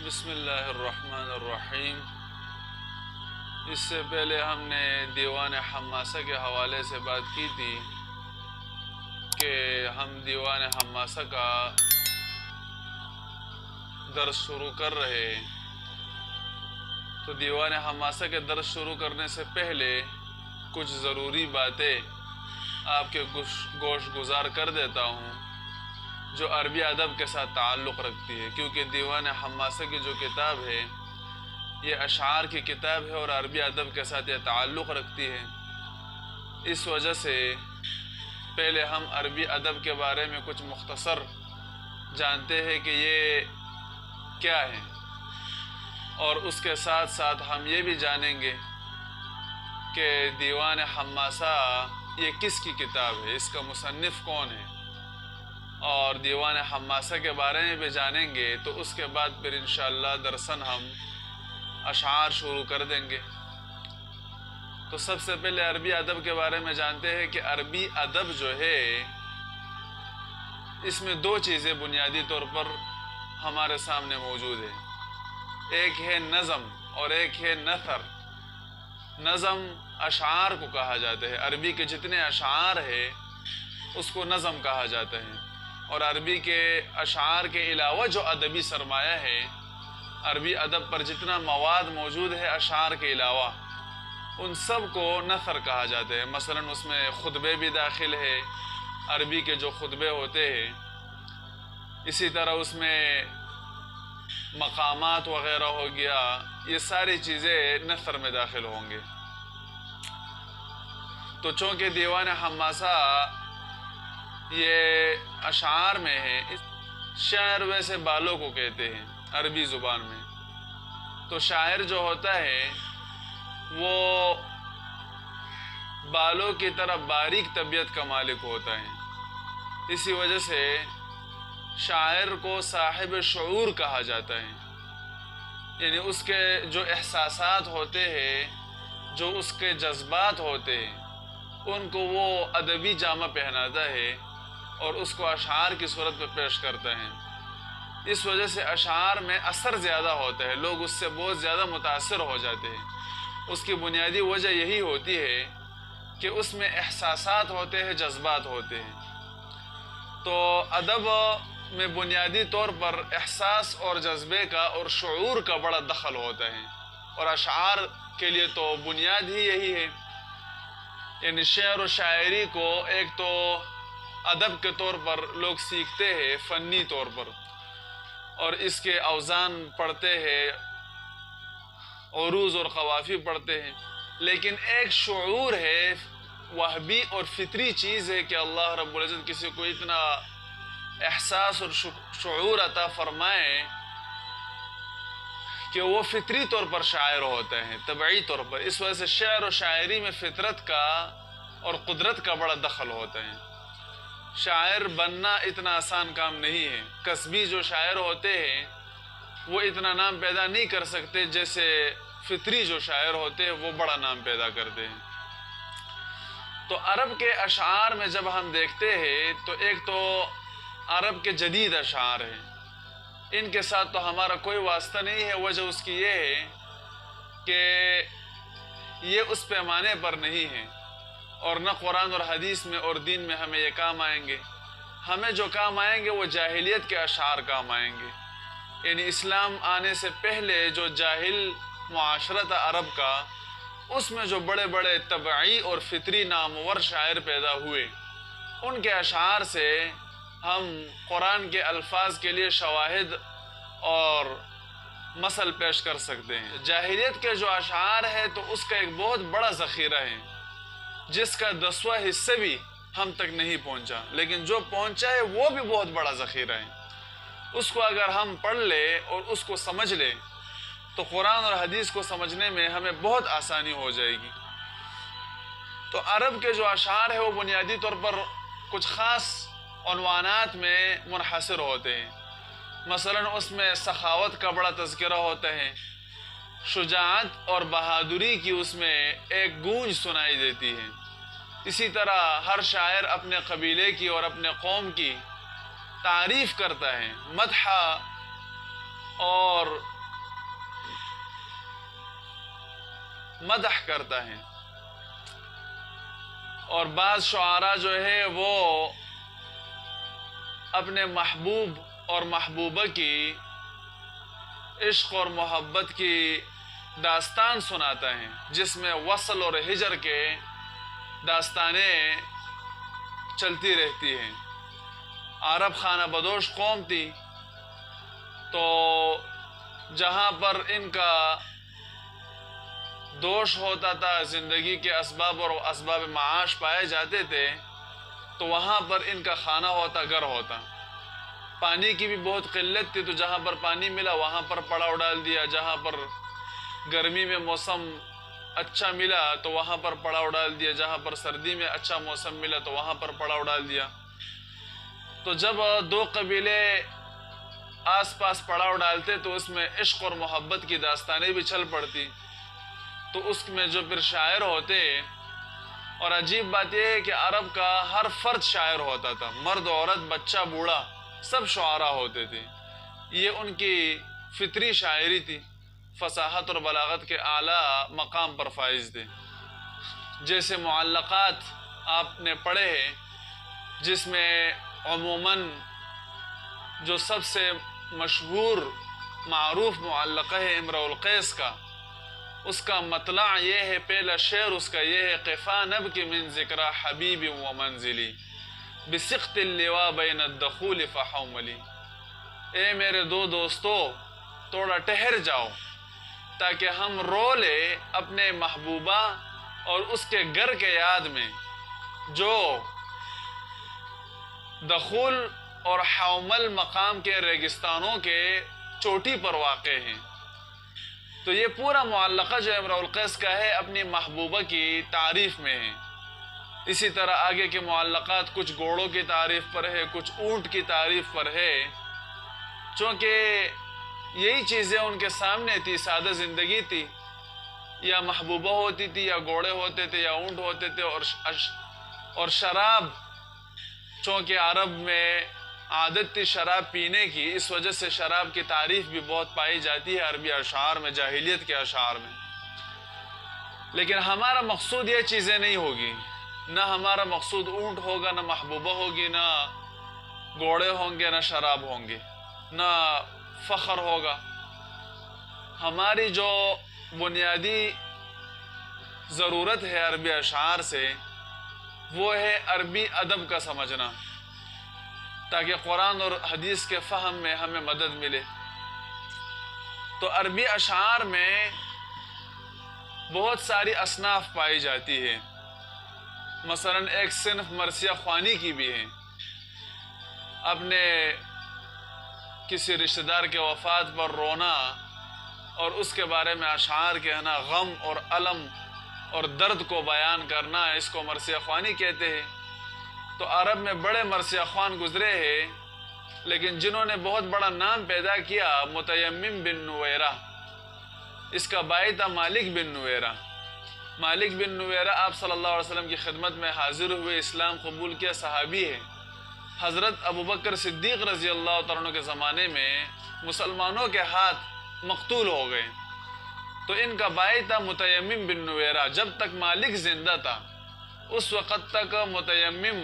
بسم اللہ الرحمن الرحیم۔ اس سے پہلے ہم نے دیوان حماسہ کے حوالے سے بات کی تھی کہ ہم دیوان حماسہ کا درس شروع کر رہے ہیں، تو دیوان حماسہ کے درس شروع کرنے سے پہلے کچھ ضروری باتیں آپ کے گوش گزار کر دیتا ہوں جو عربی ادب کے ساتھ تعلق رکھتی ہے، کیونکہ دیوان حماسہ کی جو کتاب ہے یہ اشعار کی کتاب ہے اور عربی ادب کے ساتھ یہ تعلق رکھتی ہے۔ اس وجہ سے پہلے ہم عربی ادب کے بارے میں کچھ مختصر جانتے ہیں کہ یہ کیا ہے، اور اس کے ساتھ ساتھ ہم یہ بھی جانیں گے کہ دیوان حماسہ یہ کس کی کتاب ہے، اس کا مصنف کون ہے، اور دیوان حماسہ کے بارے میں بھی جانیں گے۔ تو اس کے بعد پھر انشاءاللہ درسن ہم اشعار شروع کر دیں گے۔ تو سب سے پہلے عربی ادب کے بارے میں جانتے ہیں کہ عربی ادب جو ہے اس میں دو چیزیں بنیادی طور پر ہمارے سامنے موجود ہیں، ایک ہے نظم اور ایک ہے نثر۔ نظم اشعار کو کہا جاتا ہے، عربی کے جتنے اشعار ہیں اس کو نظم کہا جاتا ہے، اور عربی کے اشعار کے علاوہ جو ادبی سرمایہ ہے، عربی ادب پر جتنا مواد موجود ہے اشعار کے علاوہ، ان سب کو نثر کہا جاتا ہے۔ مثلا اس میں خطبے بھی داخل ہے، عربی کے جو خطبے ہوتے ہیں، اسی طرح اس میں مقامات وغیرہ ہو گیا، یہ ساری چیزیں نثر میں داخل ہوں گے۔ تو چونکہ دیوان حماسہ یہ اشعار میں ہے، شاعر ویسے بالوں کو کہتے ہیں عربی زبان میں، تو شاعر جو ہوتا ہے وہ بالوں کی طرح باریک طبیعت کا مالک ہوتا ہے، اسی وجہ سے شاعر کو صاحب شعور کہا جاتا ہے، یعنی اس کے جو احساسات ہوتے ہیں، جو اس کے جذبات ہوتے ہیں، ان کو وہ ادبی جامہ پہناتا ہے اور اس کو اشعار کی صورت میں پیش کرتا ہے۔ اس وجہ سے اشعار میں اثر زیادہ ہوتا ہے، لوگ اس سے بہت زیادہ متاثر ہو جاتے ہیں۔ اس کی بنیادی وجہ یہی ہوتی ہے کہ اس میں احساسات ہوتے ہیں، جذبات ہوتے ہیں۔ تو ادب میں بنیادی طور پر احساس اور جذبے کا اور شعور کا بڑا دخل ہوتا ہے، اور اشعار کے لیے تو بنیاد ہی یہی ہے۔ یعنی شعر و شاعری کو ایک تو ادب کے طور پر لوگ سیکھتے ہیں، فنی طور پر، اور اس کے اوزان پڑھتے ہیں، عروض اور قوافی پڑھتے ہیں، لیکن ایک شعور ہے، وہبی اور فطری چیز ہے کہ اللہ رب العزت کسی کو اتنا احساس اور شعور عطا فرمائے کہ وہ فطری طور پر شاعر ہوتا ہے، طبعی طور پر۔ اس وجہ سے شعر و شاعری میں فطرت کا اور قدرت کا بڑا دخل ہوتا ہے۔ شاعر بننا اتنا آسان کام نہیں ہے، کسبی جو شاعر ہوتے ہیں وہ اتنا نام پیدا نہیں کر سکتے جیسے فطری جو شاعر ہوتے ہیں وہ بڑا نام پیدا کرتے ہیں۔ تو عرب کے اشعار میں جب ہم دیکھتے ہیں تو ایک تو عرب کے جدید اشعار ہیں، ان کے ساتھ تو ہمارا کوئی واسطہ نہیں ہے۔ وجہ اس کی یہ ہے کہ یہ اس پیمانے پر نہیں ہے، اور نہ قرآن اور حدیث میں اور دین میں ہمیں یہ کام آئیں گے۔ ہمیں جو کام آئیں گے وہ جاہلیت کے اشعار کام آئیں گے، یعنی اسلام آنے سے پہلے جو جاہل معاشرہ تھا عرب کا، اس میں جو بڑے بڑے طبعی اور فطری نامور شاعر پیدا ہوئے، ان کے اشعار سے ہم قرآن کے الفاظ کے لیے شواہد اور مثل پیش کر سکتے ہیں۔ جاہلیت کے جو اشعار ہے تو اس کا ایک بہت بڑا ذخیرہ ہے، جس کا 10واں حصہ بھی ہم تک نہیں پہنچا، لیکن جو پہنچا ہے وہ بھی بہت بڑا ذخیرہ ہے۔ اس کو اگر ہم پڑھ لیں اور اس کو سمجھ لیں تو قرآن اور حدیث کو سمجھنے میں ہمیں بہت آسانی ہو جائے گی۔ تو عرب کے جو اشعار ہیں وہ بنیادی طور پر کچھ خاص عنوانات میں منحصر ہوتے ہیں۔ مثلا اس میں سخاوت کا بڑا تذکرہ ہوتا ہے، شجاعت اور بہادری کی اس میں ایک گونج سنائی دیتی ہے۔ اسی طرح ہر شاعر اپنے قبیلے کی اور اپنے قوم کی تعریف کرتا ہے، مدح اور مدح کرتا ہے، اور بعض شعراء جو ہے وہ اپنے محبوب اور محبوبہ کی عشق اور محبت کی داستان سناتا ہے، جس میں وصل اور ہجر کے داستانیں چلتی رہتی ہیں۔ عرب خانہ بدوش قوم تھی، تو جہاں پر ان کا دوش ہوتا تھا، زندگی کے اسباب اور اسباب معاش پائے جاتے تھے، تو وہاں پر ان کا خانہ ہوتا، گھر ہوتا۔ پانی کی بھی بہت قلت تھی، تو جہاں پر پانی ملا وہاں پر پڑاؤ ڈال دیا، جہاں پر گرمی میں موسم اچھا ملا تو وہاں پر پڑاؤ ڈال دیا، جہاں پر سردی میں اچھا موسم ملا تو وہاں پر پڑاؤ ڈال دیا۔ تو جب دو قبیلے آس پاس پڑاؤ ڈالتے تو اس میں عشق اور محبت کی داستانیں بھی چل پڑتی، تو اس میں جو پھر شاعر ہوتے، اور عجیب بات یہ ہے کہ عرب کا ہر فرد شاعر ہوتا تھا، مرد عورت بچہ بوڑھا سب شعراء ہوتے تھے۔ یہ ان کی فطری شاعری تھی، فصاحت اور بلاغت کے اعلیٰ مقام پر فائز تھے۔ جیسے معلقات آپ نے پڑھے ہیں، جس میں عموماً جو سب سے مشہور معروف معلقہ ہے امرؤ القیس کا، اس کا مطلع یہ ہے، پہلا شعر اس کا یہ ہے: قفا نبکی من ذکرى حبیب و منزلی بسقط اللواء بین الدخول فحوملی۔ اے میرے دو دوستو، تھوڑا ٹھہر جاؤ تاکہ ہم رو لے اپنے محبوبہ اور اس کے گھر کے یاد میں، جو دخول اور حومل مقام کے ریگستانوں کے چوٹی پر واقع ہیں۔ تو یہ پورا معلقہ جو امرؤ القیس کا ہے اپنی محبوبہ کی تعریف میں ہے۔ اسی طرح آگے کے معلقات کچھ گھوڑوں کی تعریف پر ہے، کچھ اونٹ کی تعریف پر ہے، چونکہ یہی چیزیں ان کے سامنے تھی، سادہ زندگی تھی، یا محبوبہ ہوتی تھی، یا گھوڑے ہوتے تھے، یا اونٹ ہوتے تھے، اور شراب، چونکہ عرب میں عادت تھی شراب پینے کی، اس وجہ سے شراب کی تعریف بھی بہت پائی جاتی ہے عربی اشعار میں، جاہلیت کے اشعار میں۔ لیکن ہمارا مقصود یہ چیزیں نہیں ہوگی، نہ ہمارا مقصود اونٹ ہوگا، نہ محبوبہ ہوگی، نہ گھوڑے ہوں گے، نہ شراب ہوں گے، نہ فخر ہوگا۔ ہماری جو بنیادی ضرورت ہے عربی اشعار سے، وہ ہے عربی ادب کا سمجھنا، تاکہ قرآن اور حدیث کے فہم میں ہمیں مدد ملے۔ تو عربی اشعار میں بہت ساری اصناف پائی جاتی ہے، مثلاً ایک صنف مرثیہ خوانی کی بھی ہے، اپنے کسی رشتہ دار کے وفات پر رونا اور اس کے بارے میں اشعار کہنا، غم اور الم اور درد کو بیان کرنا، اس کو مرثیہ خوانی کہتے ہیں۔ تو عرب میں بڑے مرثیہ خوان گزرے ہیں، لیکن جنہوں نے بہت بڑا نام پیدا کیا، متیمم بن نویرہ، اس کا بائی تھا مالک بن نویرہ۔ مالک بن نویرہ آپ صلی اللہ علیہ وسلم کی خدمت میں حاضر ہوئے، اسلام قبول کیا، صحابی ہے۔ حضرت ابوبکر صدیق رضی اللہ تعالیٰ عنہ کے زمانے میں مسلمانوں کے ہاتھ مقتول ہو گئے، تو ان کا بائی تھا متیمم بن نویرہ۔ جب تک مالک زندہ تھا اس وقت تک متیمم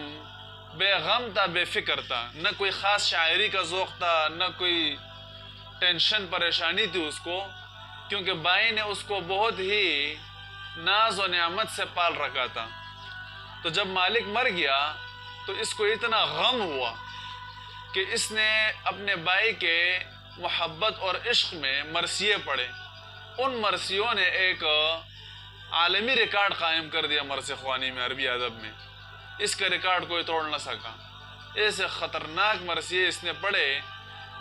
بے غم تھا، بے فکر تھا، نہ کوئی خاص شاعری کا ذوق تھا، نہ کوئی ٹینشن پریشانی تھی اس کو، کیونکہ بائی نے اس کو بہت ہی ناز و نعمت سے پال رکھا تھا۔ تو جب مالک مر گیا تو اس کو اتنا غم ہوا کہ اس نے اپنے بائی کے محبت اور عشق میں مرثیے پڑھے۔ ان مرثیوں نے ایک عالمی ریکارڈ قائم کر دیا مرثیہ خوانی میں، عربی ادب میں۔ اس کا ریکارڈ کوئی توڑ نہ سکا۔ ایسے خطرناک مرثیے اس نے پڑھے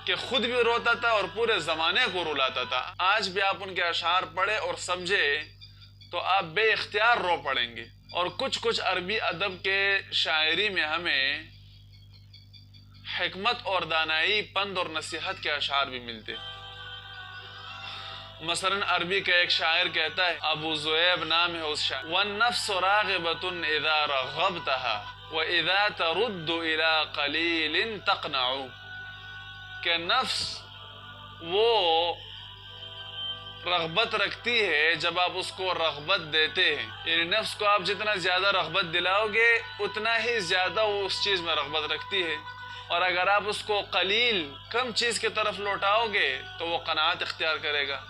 کہ خود بھی روتا تھا اور پورے زمانے کو رلاتا تھا۔ آج بھی آپ ان کے اشعار پڑھے اور سمجھے تو آپ بے اختیار رو پڑیں گے۔ اور کچھ عربی ادب کے شاعری میں ہمیں حکمت اور دانائی، پند اور نصیحت کے اشعار بھی ملتے۔ مثلاً عربی کا ایک شاعر کہتا ہے، ابو زویب نام ہے اس شاعر، وَالنَّفْسُ رَاغِبَةٌ إِذَا رَغَّبْتَهَا وَإِذَا تَرُدُّ إِلَىٰ قَلِيلٍ تَقْنَعُ، کہ نفس وہ رغبت رکھتی ہے جب آپ اس کو رغبت دیتے ہیں. یعنی نفس کو آپ جتنا زیادہ رغبت دلاؤ گے اتنا ہی زیادہ وہ اس چیز میں رغبت رکھتی ہے. اور اگر آپ اس کو قلیل کم چیز کی طرف لوٹاؤ گے تو وہ قناعت اختیار کرے گا.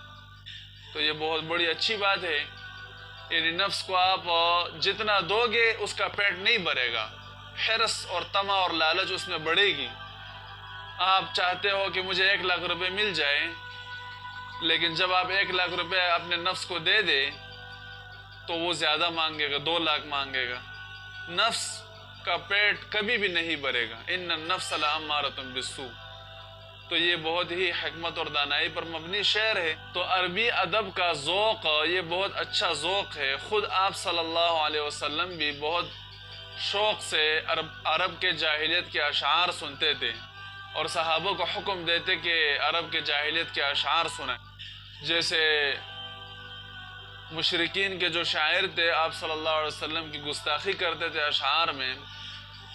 تو یہ بہت بڑی اچھی بات ہے. یعنی نفس کو آپ جتنا دو گے اس کا پیٹ نہیں بھرے گا، حرص اور طمع اور لالچ اس میں بڑھے گی. آپ چاہتے ہو کہ مجھے 1,00,000 روپے مل جائے، لیکن جب آپ 1,00,000 روپے اپنے نفس کو دے دے تو وہ زیادہ مانگے گا، 2,00,000 مانگے گا. نفس کا پیٹ کبھی بھی نہیں بھرے گا. ان النفس لامارۃ بالسوء. تو یہ بہت ہی حکمت اور دانائی پر مبنی شعر ہے. تو عربی ادب کا ذوق یہ بہت اچھا ذوق ہے. خود آپ صلی اللہ علیہ وسلم بھی بہت شوق سے عرب کے جاہلیت کے اشعار سنتے تھے اور صحابہ کو حکم دیتے کہ عرب کے جاہلیت کے اشعار سنیں. جیسے مشرکین کے جو شاعر تھے آپ صلی اللہ علیہ وسلم کی گستاخی کرتے تھے اشعار میں،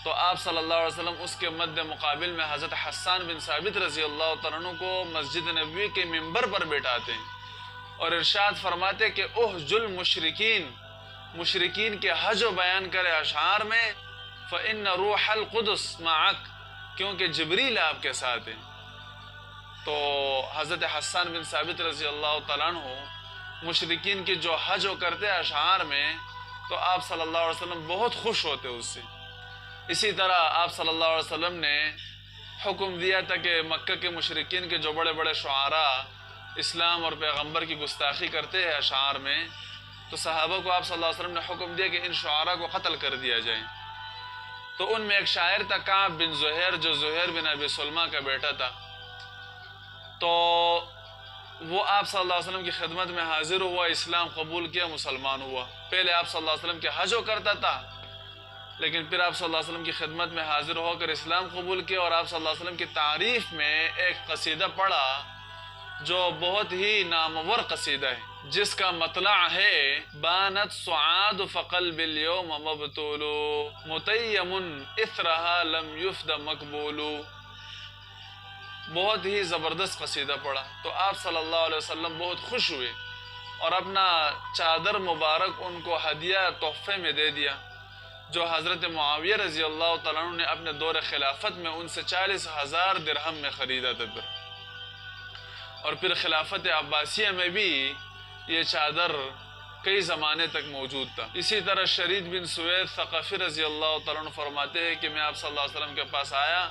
تو آپ صلی اللہ علیہ وسلم اس کے مد مقابل میں حضرت حسان بن ثابت رضی اللہ تعالیٰ عنہ کو مسجد نبوی کے ممبر پر بیٹھاتے ہیں اور ارشاد فرماتے کہ احج المشرکین، مشرکین کے حج و بیان کرے اشعار میں، فإن روح القدس معک، کیونکہ جبریل آپ کے ساتھ ہیں. تو حضرت حسان بن ثابت رضی اللہ تعالیٰ عنہ مشرکین کی جو حج و کرتے اشعار میں، تو آپ صلی اللہ علیہ وسلم بہت خوش ہوتے اس سے. اسی طرح آپ صلی اللہ علیہ وسلم نے حکم دیا تھا کہ مکہ کے مشرکین کے جو بڑے بڑے شعراء اسلام اور پیغمبر کی گستاخی کرتے ہیں اشعار میں، تو صحابہ کو آپ صلی اللہ علیہ وسلم نے حکم دیا کہ ان شعراء کو قتل کر دیا جائے. تو ان میں ایک شاعر تھا کعب بن زہیر، جو زہیر بن ابی سلمہ کا بیٹا تھا. تو وہ آپ صلی اللہ علیہ وسلم کی خدمت میں حاضر ہوا، اسلام قبول کیا، مسلمان ہوا. پہلے آپ صلی اللہ علیہ وسلم کے حج کرتا تھا، لیکن پھر آپ صلی اللہ علیہ وسلم کی خدمت میں حاضر ہو کر اسلام قبول کیا اور آپ صلی اللہ علیہ وسلم کی تعریف میں ایک قصیدہ پڑھا جو بہت ہی نامور قصیدہ ہے، جس کا مطلع ہے بانت سعاد فقلب اليوم مبتول متیم اثرها لم یفد مقبول. بہت ہی زبردست قصیدہ پڑھا. تو آپ صلی اللہ علیہ وسلم بہت خوش ہوئے اور اپنا چادر مبارک ان کو ہدیہ تحفے میں دے دیا، جو حضرت معاویہ رضی اللہ تعالیٰ عنہ نے اپنے دور خلافت میں ان سے 40,000 درہم میں خریدا تھا. اور پھر خلافت عباسیہ میں بھی یہ چادر کئی زمانے تک موجود تھا. اسی طرح شرید بن سوید ثقفی رضی اللہ تعالیٰ عنہ فرماتے ہیں کہ میں آپ صلی اللہ علیہ وسلم کے پاس آیا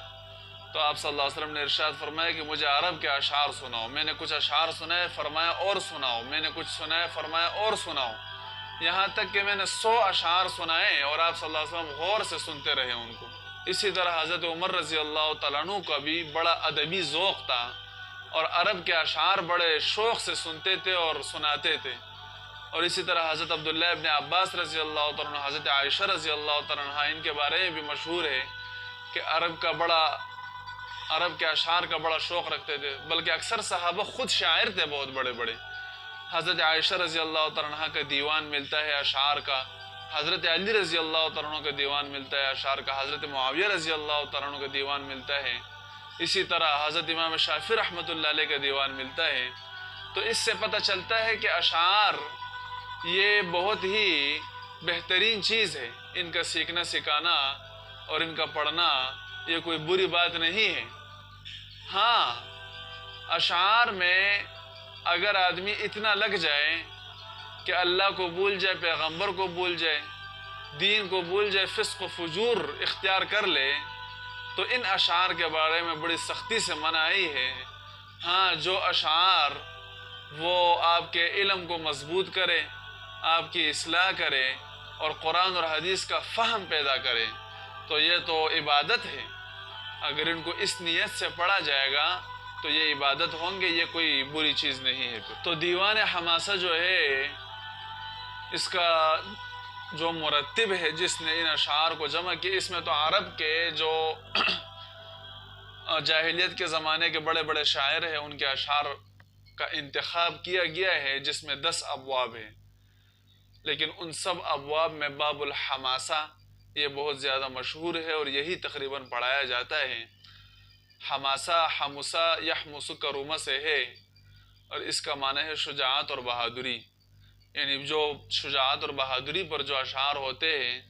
تو آپ صلی اللہ علیہ وسلم نے ارشاد فرمایا کہ مجھے عرب کے اشعار سناؤ. میں نے کچھ اشعار سنائے، فرمایا اور سناؤ. میں نے کچھ سنائے، فرمایا اور سناؤ. یہاں تک کہ میں نے 100 اشعار سنائے اور آپ صلی اللہ علیہ وسلم غور سے سنتے رہے ان کو. اسی طرح حضرت عمر رضی اللہ تعالیٰ عنہ کا بھی بڑا ادبی ذوق تھا اور عرب کے اشعار بڑے شوق سے سنتے تھے اور سناتے تھے. اور اسی طرح حضرت عبداللہ ابن عباس رضی اللہ تعالیٰ عنہ، حضرت عائشہ رضی اللہ تعالیٰ عنہ، ان کے بارے میں بھی مشہور ہے کہ عرب کے اشعار کا بڑا شوق رکھتے تھے. بلکہ اکثر صحابہ خود شاعر تھے بہت بڑے بڑے. حضرت عائشہ رضی اللہ تعالیٰ عنہ کا دیوان ملتا ہے اشعار کا، حضرت علی رضی اللہ تعالیٰ عنہ کا دیوان ملتا ہے اشعار کا، حضرت معاویہ رضی اللہ تعالیٰ عنہ کا دیوان ملتا ہے. اسی طرح حضرت امام شافعی رحمۃ اللہ علیہ کا دیوان ملتا ہے. تو اس سے پتہ چلتا ہے کہ اشعار یہ بہت ہی بہترین چیز ہے. ان کا سیکھنا سکھانا اور ان کا پڑھنا یہ کوئی بری بات نہیں ہے. ہاں، اشعار میں اگر آدمی اتنا لگ جائے کہ اللہ کو بھول جائے، پیغمبر کو بھول جائے، دین کو بھول جائے، فسق و فجور اختیار کر لے، تو ان اشعار کے بارے میں بڑی سختی سے منائی ہے. ہاں، جو اشعار وہ آپ کے علم کو مضبوط کرے، آپ کی اصلاح کرے اور قرآن اور حدیث کا فہم پیدا کرے، تو یہ تو عبادت ہے. اگر ان کو اس نیت سے پڑھا جائے گا تو یہ عبادت ہوں گے، یہ کوئی بری چیز نہیں ہے. تو دیوان حماسہ جو ہے، اس کا جو مرتب ہے جس نے ان اشعار کو جمع کیا، اس میں تو عرب کے جو جاہلیت کے زمانے کے بڑے بڑے شاعر ہیں ان کے اشعار کا انتخاب کیا گیا ہے، جس میں 10 ابواب ہیں. لیکن ان سب ابواب میں باب الحماسہ یہ بہت زیادہ مشہور ہے اور یہی تقریباً پڑھایا جاتا ہے. حماسہ حمسہ یحمس کا رومہ سے ہے اور اس کا معنی ہے شجاعت اور بہادری، یعنی جو شجاعت اور بہادری پر جو اشعار ہوتے ہیں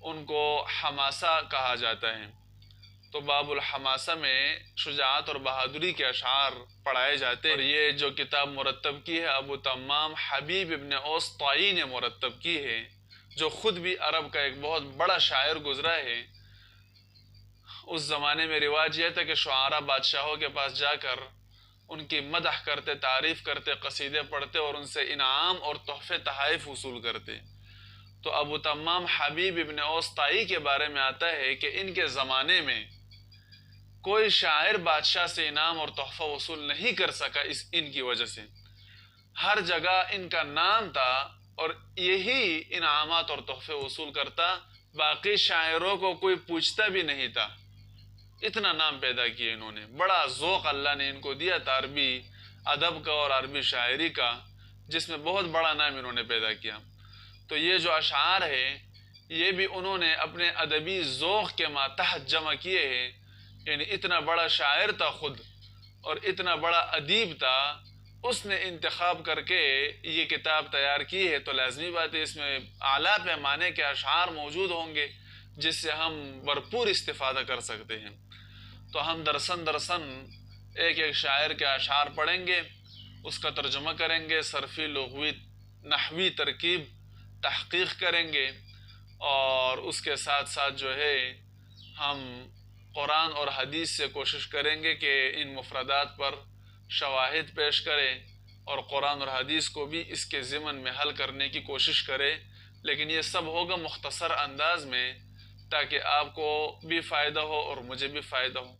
ان کو حماسہ کہا جاتا ہے۔ تو باب الحماسہ میں شجاعت اور بہادری کے اشعار پڑھائے جاتے ہیں، اور یہ جو کتاب مرتب کی ہے ابو تمام حبیب ابن اوس طائی نے مرتب کی ہے، جو خود بھی عرب کا ایک بہت بڑا شاعر گزرا ہے۔ اس زمانے میں رواج یہ تھا کہ شعراء بادشاہوں کے پاس جا کر ان کی مدح کرتے، تعریف کرتے، قصیدے پڑھتے اور ان سے انعام اور تحفے تحائف وصول کرتے۔ تو ابو تمام حبیب ابن اوس طائی کے بارے میں آتا ہے کہ ان کے زمانے میں کوئی شاعر بادشاہ سے انعام اور تحفہ وصول نہیں کر سکا ان کی وجہ سے۔ ہر جگہ ان کا نام تھا اور یہی انعامات اور تحفے وصول کرتا، باقی شاعروں کو کوئی پوچھتا بھی نہیں تھا۔ اتنا نام پیدا کیا انہوں نے، بڑا ذوق اللہ نے ان کو دیا تھا عربی ادب کا اور عربی شاعری کا، جس میں بہت بڑا نام انہوں نے پیدا کیا۔ تو یہ جو اشعار ہے یہ بھی انہوں نے اپنے ادبی ذوق کے ماتحت جمع کیے ہیں، یعنی اتنا بڑا شاعر تھا خود اور اتنا بڑا ادیب تھا، اس نے انتخاب کر کے یہ کتاب تیار کی ہے، تو لازمی بات ہے اس میں اعلیٰ پیمانے کے اشعار موجود ہوں گے جس سے ہم بھرپور استفادہ کر سکتے ہیں۔ تو ہم درسن ایک ایک شاعر کے اشعار پڑھیں گے، اس کا ترجمہ کریں گے، صرفی، لغوی، نحوی ترکیب تحقیق کریں گے، اور اس کے ساتھ ساتھ جو ہے ہم قرآن اور حدیث سے کوشش کریں گے کہ ان مفردات پر شواہد پیش کریں اور قرآن اور حدیث کو بھی اس کے ضمن میں حل کرنے کی کوشش کریں، لیکن یہ سب ہوگا مختصر انداز میں تاکہ آپ کو بھی فائدہ ہو اور مجھے بھی فائدہ ہو۔